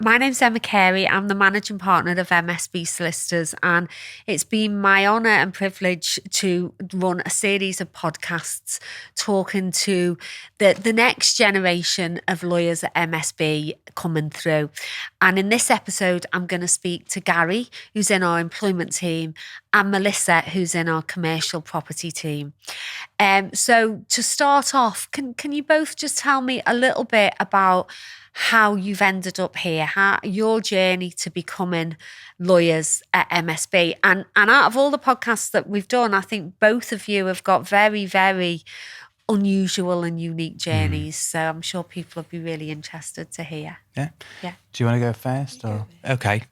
My name's Emma Carey. I'm the Managing Partner of MSB Solicitors, and it's been my honour and privilege to run a series of podcasts talking to the next generation of lawyers at MSB coming through. And in this episode, I'm going to speak to Gary, who's in our employment team, and Melissa, who's in our commercial property team. So to start off, can you both just tell me a little bit about how you've ended up here, how your journey to becoming lawyers at MSB? And out of all the podcasts that we've done, I think both of you have got very, very unusual and unique journeys. So I'm sure people will be really interested to hear. Yeah. Yeah. Do you want to go first? Or okay.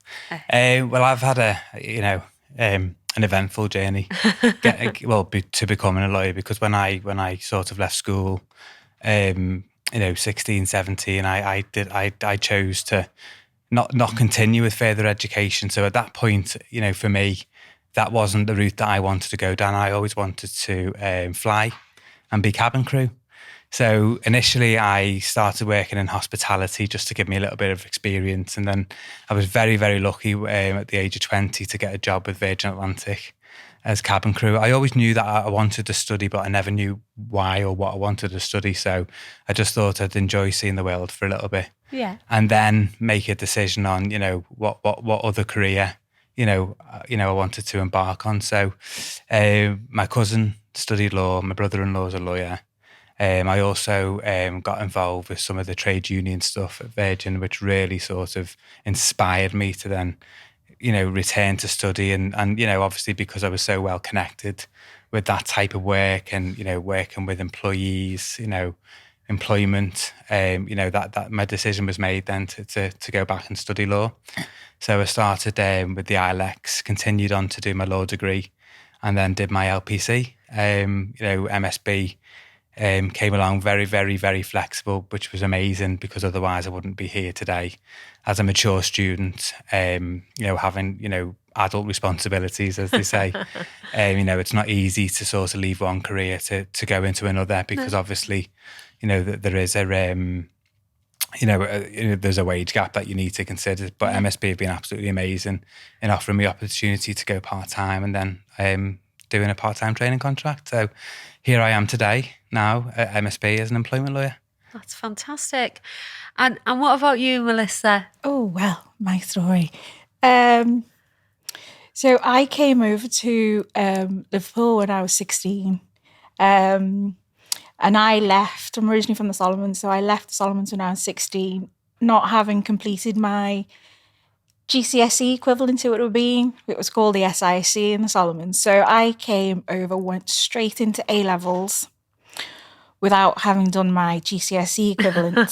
Well, I've had an eventful journey to becoming a lawyer, because when I sort of left school, 16, 17, I chose to not continue with further education. So at that point, for me, that wasn't the route that I wanted to go down. I always wanted to fly and be cabin crew. So initially I started working in hospitality just to give me a little bit of experience. And then I was very, very lucky at the age of 20 to get a job with Virgin Atlantic as cabin crew. I always knew that I wanted to study, but I never knew why or what I wanted to study. So I just thought I'd enjoy seeing the world for a little bit. Yeah. And then make a decision on, what other career, I wanted to embark on. So my cousin studied law, my brother-in-law's a lawyer. I also got involved with some of the trade union stuff at Virgin, which really sort of inspired me to then return to study and obviously because I was so well connected with that type of work and, working with employees, employment, that my decision was made then to go back and study law. So I started with the ILEX, continued on to do my law degree and then did my LPC. MSB came along very, very, very flexible, which was amazing because otherwise I wouldn't be here today as a mature student, having, adult responsibilities, as they say. It's not easy to sort of leave one career to go into another because obviously, there is there's a wage gap that you need to consider. But MSB have been absolutely amazing in offering me opportunity to go part-time and then doing a part-time training contract. So here I am today now at MSB as an employment lawyer. That's fantastic. And what about you, Melissa? Oh, well, my story. So I came over to Liverpool when I was 16. And I left, I'm originally from the Solomons, so I left the Solomons when I was 16, not having completed my GCSE equivalent to what it would be. It was called the SISC in the Solomons. So I came over, went straight into A-levels without having done my GCSE equivalent.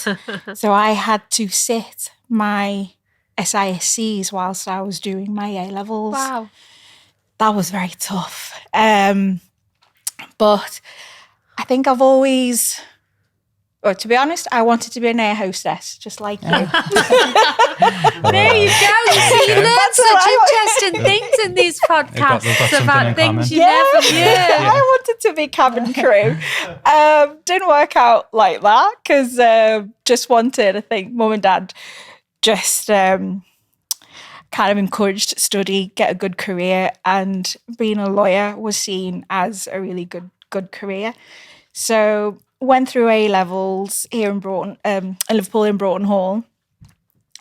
So I had to sit my SISCs whilst I was doing my A-levels. Wow. That was very tough. But I think I've always... Well, to be honest, I wanted to be an air-hostess, just like you. There you go. You learn such interesting things in these podcasts about things you never knew. I wanted to be cabin crew. Didn't work out like that because just wanted, I think, mum and dad just kind of encouraged to study, get a good career, and being a lawyer was seen as a really good career. So went through A-levels here in Broughton, Liverpool in Broughton Hall.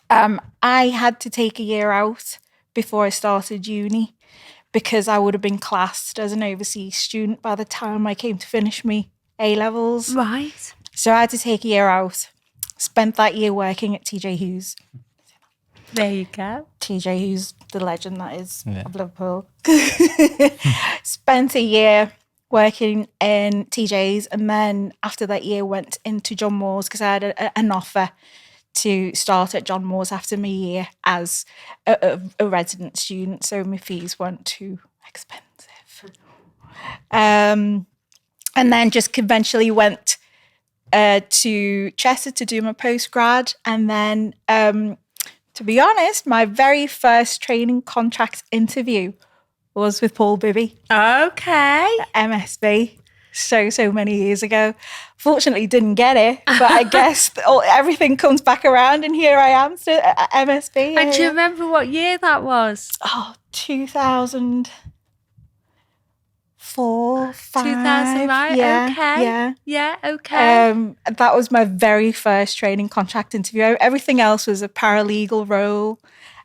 I had to take a year out before I started uni because I would have been classed as an overseas student by the time I came to finish me A-levels. Right. So I had to take a year out. Spent that year working at TJ Hughes. There you go. TJ Hughes, the legend that is of Liverpool. Spent a year working in TJ's, and then after that year went into John Moore's because I had an offer to start at John Moore's after my year as a resident student, so my fees weren't too expensive. And then just conventionally went to Chester to do my postgrad, and then to be honest, my very first training contract interview was with Paul Bibby. Okay. At MSB. so many years ago. Fortunately, didn't get it, but I guess everything comes back around, and here I am still at MSB. And do you remember what year that was? 2004, 5. 2000, right? Yeah, Okay. Yeah, okay. That was my very first training contract interview. Everything else was a paralegal role.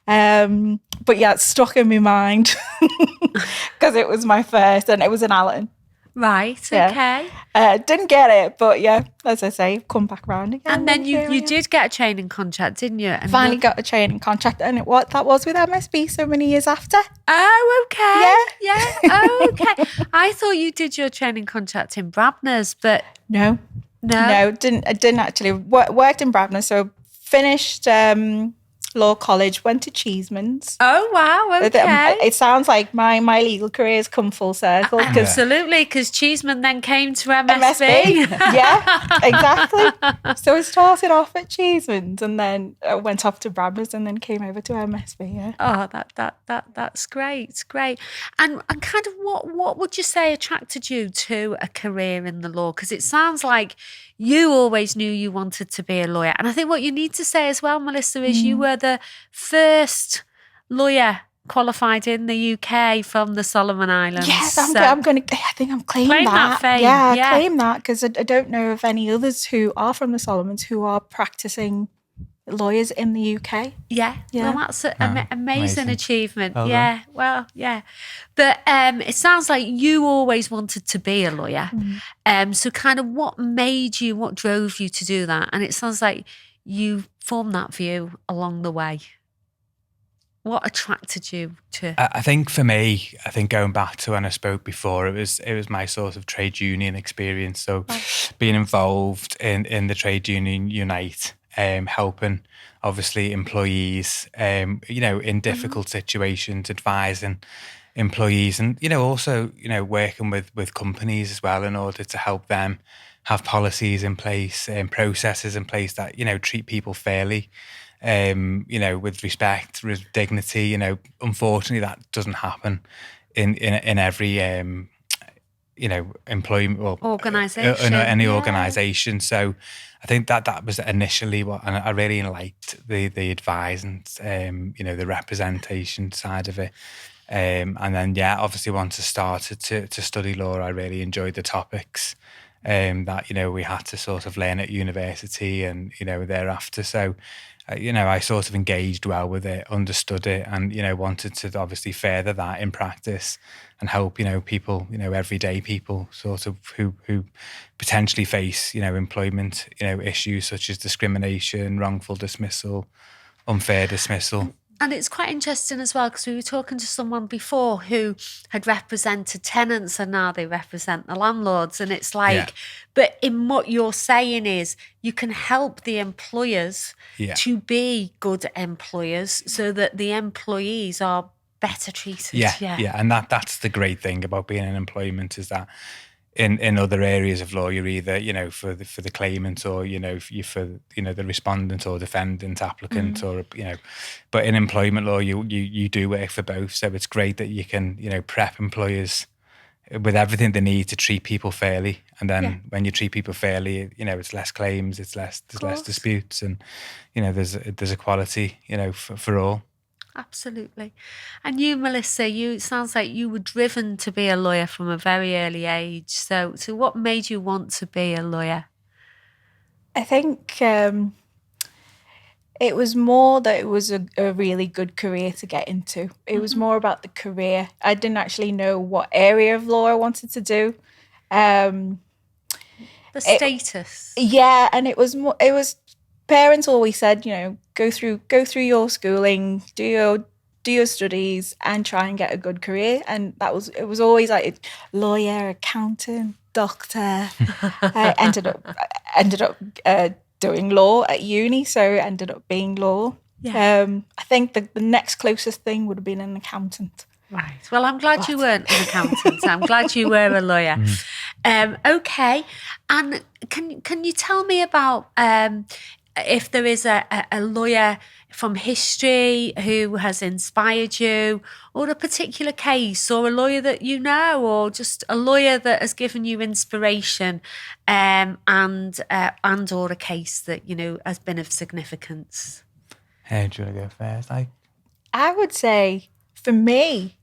But yeah, it stuck in my mind because it was my first, and it was in Allerton. Right, Yeah. okay. Didn't get it, but yeah, as I say, come back round again. And then you did get a training contract, didn't you? And finally got a training contract, and that was with MSB so many years after. Oh, okay. Yeah. Oh, okay. I thought you did your training contract in Brabner's, but No, I didn't actually. Worked in Brabner, so finished law college, went to Cheeseman's. Oh, wow, okay. It sounds like my legal career has come full circle. Absolutely, because Cheeseman then came to MSB. Yeah, exactly. So I started off at Cheeseman's, and then went off to Brabner's, and then came over to MSB. Yeah. Oh, that's great, great. And kind of what would you say attracted you to a career in the law? Because it sounds like you always knew you wanted to be a lawyer. And I think what you need to say as well, Melissa, is you were the first lawyer qualified in the UK from the Solomon Islands. Yes, I think I'm claiming that. Fame. Yeah, I claim that because I don't know of any others who are from the Solomons who are practicing lawyers in the UK. Yeah. Well, that's an amazing achievement. Well yeah. done. Well, yeah. But it sounds like you always wanted to be a lawyer. So kind of what drove you to do that? And it sounds like you formed that view along the way. What attracted you to? I think for me, going back to when I spoke before, it was my sort of trade union experience. So being involved in the trade union Unite, helping obviously employees, in difficult situations, advising employees, and also working with companies as well in order to help them have policies in place and processes in place that treat people fairly, with respect, with dignity. Unfortunately that doesn't happen in every employment or organisation, any organisation. So I think that was initially and I really liked the advice and the representation side of it. And then obviously once I started to study law, I really enjoyed the topics that we had to sort of learn at university and thereafter. So I sort of engaged well with it, understood it, and wanted to obviously further that in practice and help people, everyday people sort of who potentially face employment issues such as discrimination, wrongful dismissal, unfair dismissal. And it's quite interesting as well because we were talking to someone before who had represented tenants and now they represent the landlords. And it's like, but in what you're saying is you can help the employers to be good employers so that the employees are better treated. Yeah. And that's the great thing about being in employment is that in other areas of law, you're either, for the claimant or, you're for, the respondent or defendant, applicant or, but in employment law, you do work for both. So it's great that you can, prep employers with everything they need to treat people fairly. And then when you treat people fairly, it's less claims, there's less disputes and, there's equality, for all. Absolutely. And you, Melissa, it sounds like you were driven to be a lawyer from a very early age. So what made you want to be a lawyer? I think it was more that it was a really good career to get into. It was more about the career. I didn't actually know what area of law I wanted to do. The status. And it was parents always said, go through your schooling, do your studies and try and get a good career. And it was always like lawyer, accountant, doctor. I ended up doing law at uni, so it ended up being law. I think the next closest thing would have been an accountant. Right. Well, I'm glad you weren't an accountant. I'm glad you were a lawyer. Okay. And can you tell me about if there is a lawyer from history who has inspired you, or a particular case, or a lawyer that you know, or just a lawyer that has given you inspiration, and or a case that, you know, has been of significance. Hey, do you want to go first? I would say, for me,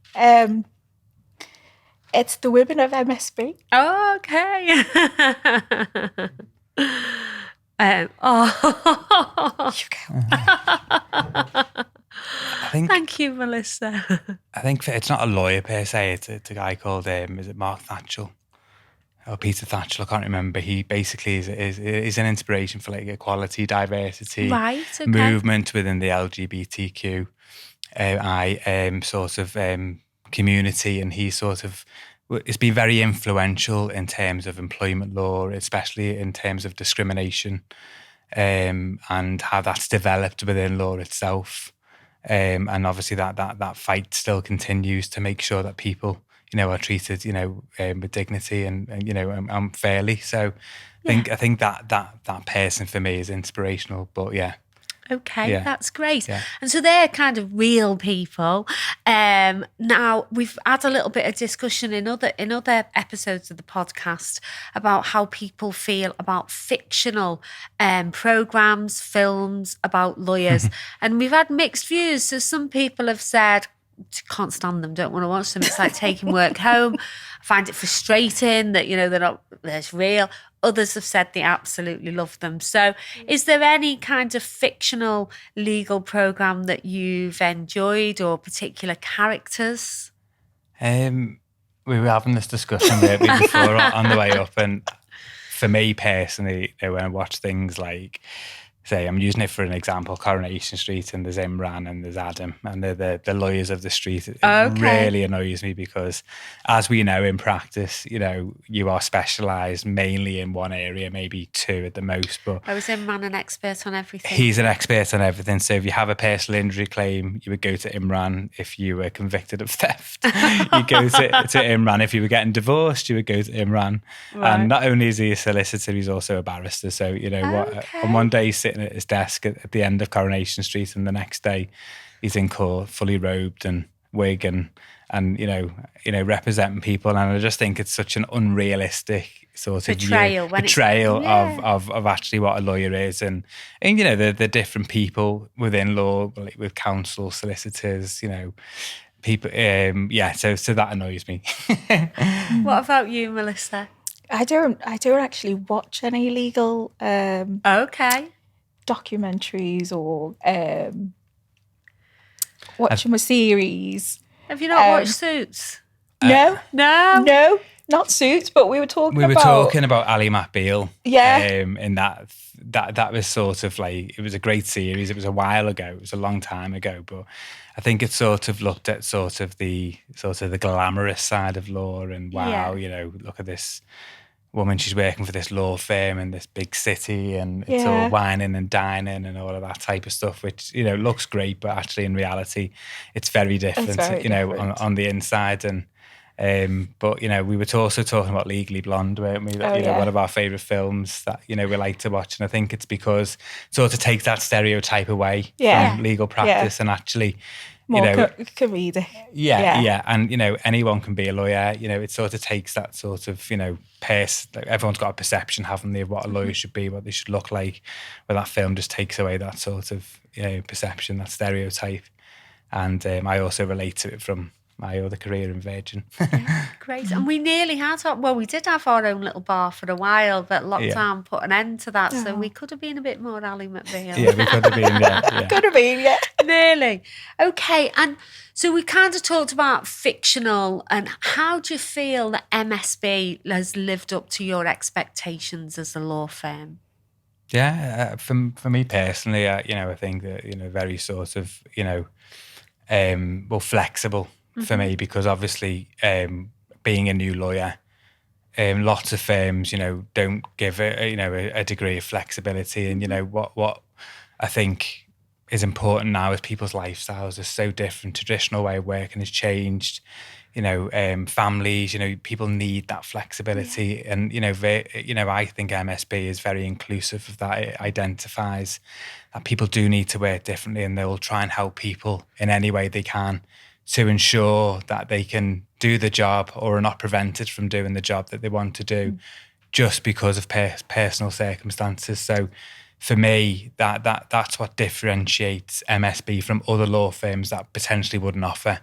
it's the women of MSB. Oh, okay. Thank you, Melissa. I think it's not a lawyer per se. It's a guy called is it Mark Thatchell or Peter Thatchell? I can't remember. He basically is an inspiration for like equality, diversity, Right, okay. movement within the LGBTQ sort of community, and he sort of it's been very influential in terms of employment law, especially in terms of discrimination, and how that's developed within law itself. And obviously that fight still continues to make sure that people, you know, are treated, you know, with dignity and you know, fairly. So I think that person for me is inspirational. But yeah. Okay, Yeah. that's great. Yeah. And so they're kind of real people. Now, we've had a little bit of discussion in other episodes of the podcast about how people feel about fictional programmes, films about lawyers. And we've had mixed views. So some people have said, can't stand them, don't want to watch them. It's like taking work home. I find it frustrating that, you know, they're real. Others have said they absolutely love them. So is there any kind of fictional legal programme that you've enjoyed, or particular characters? We were having this discussion maybe before on the way up, and for me personally, you know, when I watch things like, say, I'm using it for an example, Coronation Street, and there's Imran and there's Adam, and they're the lawyers of the street. It really annoys me because, as we know in practice, you know, you are specialised mainly in one area, maybe two at the most. But I was Imran, an expert on everything. He's an expert on everything. So if you have a personal injury claim, you would go to Imran. If you were convicted of theft, you go to Imran. If you were getting divorced, you would go to Imran. Right. And not only is he a solicitor, he's also a barrister. So, you know, on one day he's sitting at his desk at the end of Coronation Street, and the next day he's in court, fully robed and wig and you know representing people. And I just think it's such an unrealistic sort of portrayal of actually what a lawyer is, and you know the different people within law, like with counsel, solicitors, you know, people. So that annoys me. What about you, Melissa? I don't actually watch any legal documentaries or watching a series. Have you not watched Suits? No, not Suits. But we were talking about Ali McBeal. Yeah, in that was sort of like, it was a great series. It was a while ago. It was a long time ago, but I think it sort of looked at sort of the glamorous side of law, and you know, look at this woman, she's working for this law firm in this big city, and it's all whining and dining and all of that type of stuff, which, you know, looks great, but actually in reality it's very different, on the inside. And but you know, we were also talking about Legally Blonde, weren't we? One of our favourite films that, you know, we like to watch, and I think it's because it sort of takes that stereotype away from legal practice and actually more comedic. Yeah. And, you know, anyone can be a lawyer. You know, it sort of takes that sort of, you know, like everyone's got a perception, haven't they, of what a lawyer should be, what they should look like. But that film just takes away that sort of, you know, perception, that stereotype. And I also relate to it from my other career in Virgin. Great. And we nearly had we did have our own little bar for a while, but lockdown put an end to that. So we could have been a bit more Ali McBeal. Yeah, we could have been, yeah. Could have been, yeah. Nearly. Okay. And so we kind of talked about fictional, and how do you feel that MSB has lived up to your expectations as a law firm? Yeah, for me personally, you know, I think that, you know, very sort of, you know, flexible for me, because obviously being a new lawyer, lots of firms, you know, don't give a degree of flexibility. And, you know, what I think is important now as people's lifestyles are so different. Traditional way of working has changed. Families, people need that flexibility, and I think MSB is very inclusive of that. It identifies that people do need to work differently, and they will try and help people in any way they can to ensure that they can do the job or are not prevented from doing the job that they want to do just because of personal circumstances. So for me, that's what differentiates MSB from other law firms that potentially wouldn't offer,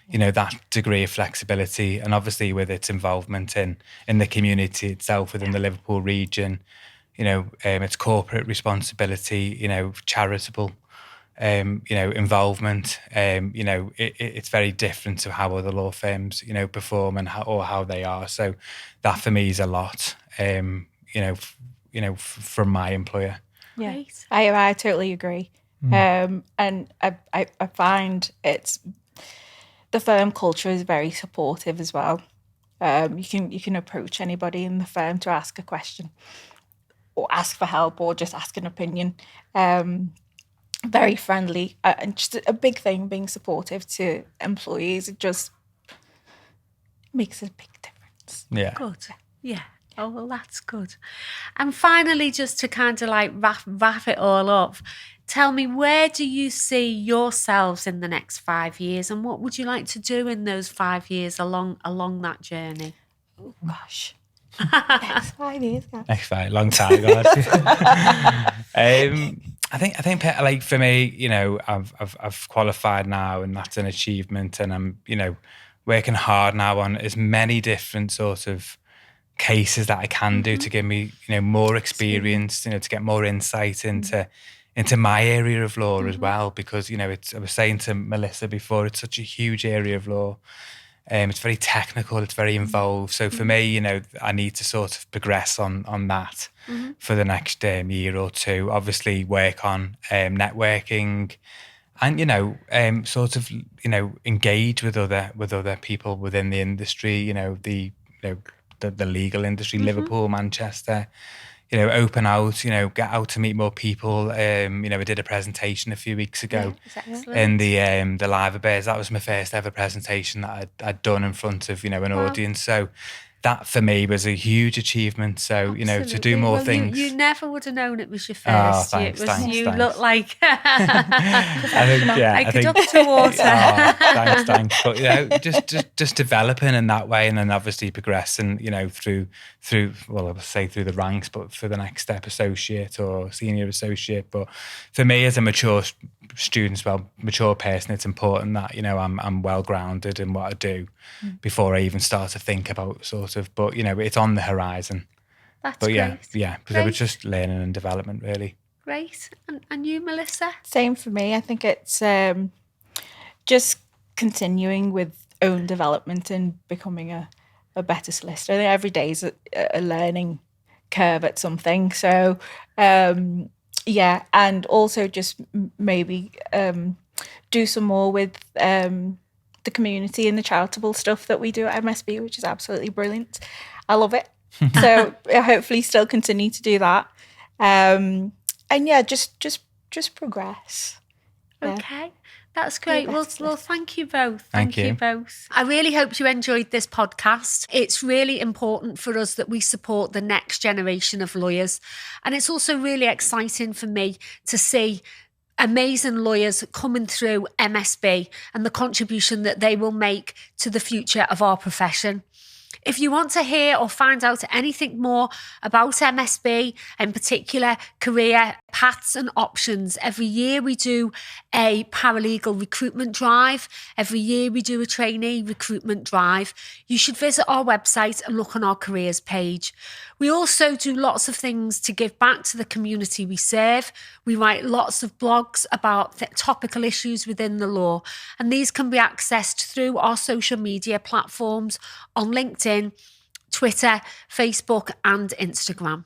that degree of flexibility. And obviously with its involvement in the community itself within the Liverpool region, its corporate responsibility, charitable, involvement, it's very different to how other law firms, perform and how they are. So that for me is a lot, from my employer. Yeah, Great. I totally agree. And I find the firm culture is very supportive as well. You can approach anybody in the firm to ask a question or ask for help or just ask an opinion. Very friendly, and just a big thing, being supportive to employees. It just makes a big difference. Yeah. Good. Yeah. Oh, well, that's good. And finally, just to kind of like wrap it all up, tell me, where do you see yourselves in the next 5 years, and what would you like to do in those 5 years along that journey? Oh, gosh. Next 5 years, guys. Next 5, long time, guys. I think like for me, I've qualified now, and that's an achievement, and I'm, working hard now on as many different sort of cases that I can do to give me, more experience, to get more insight into my area of law as well, because, I was saying to Melissa before, it's such a huge area of law. It's very technical, it's very involved. So for me, I need to sort of progress on that for the next year or two. Obviously work on networking and, sort of, engage with other people within the industry, the legal industry, Liverpool, Manchester, open out, get out to meet more people. I did a presentation a few weeks ago in the Live Bears. That was my first ever presentation that I'd done in front of, an audience. So that for me was a huge achievement. So, to do more things. You never would have known it was your first. Oh, thanks. You look like I a duck to water. Thanks. But just developing in that way, and then obviously progressing, through well, I would say through the ranks, but for the next step, associate or senior associate. But for me, as a mature student, mature person, it's important that I'm well grounded in what I do before I even start to think about sort of. But it's on the horizon. That's but great. Because it was just learning and development, really. Great. And you, Melissa? Same for me. I think it's just continuing with own development and becoming a better solicitor. I think every day is a learning curve at something. So, and also just maybe do some more with the community and the charitable stuff that we do at MSB, which is absolutely brilliant. I love it. So hopefully still continue to do that. And just progress. Yeah. Okay. That's great. Well, thank you both. Thank you both. I really hope you enjoyed this podcast. It's really important for us that we support the next generation of lawyers. And it's also really exciting for me to see amazing lawyers coming through MSB and the contribution that they will make to the future of our profession. If you want to hear or find out anything more about MSB, in particular career paths and options, every year we do a paralegal recruitment drive. Every year we do a trainee recruitment drive. You should visit our website and look on our careers page. We also do lots of things to give back to the community we serve. We write lots of blogs about topical issues within the law, and these can be accessed through our social media platforms on LinkedIn, Twitter, Facebook, and Instagram.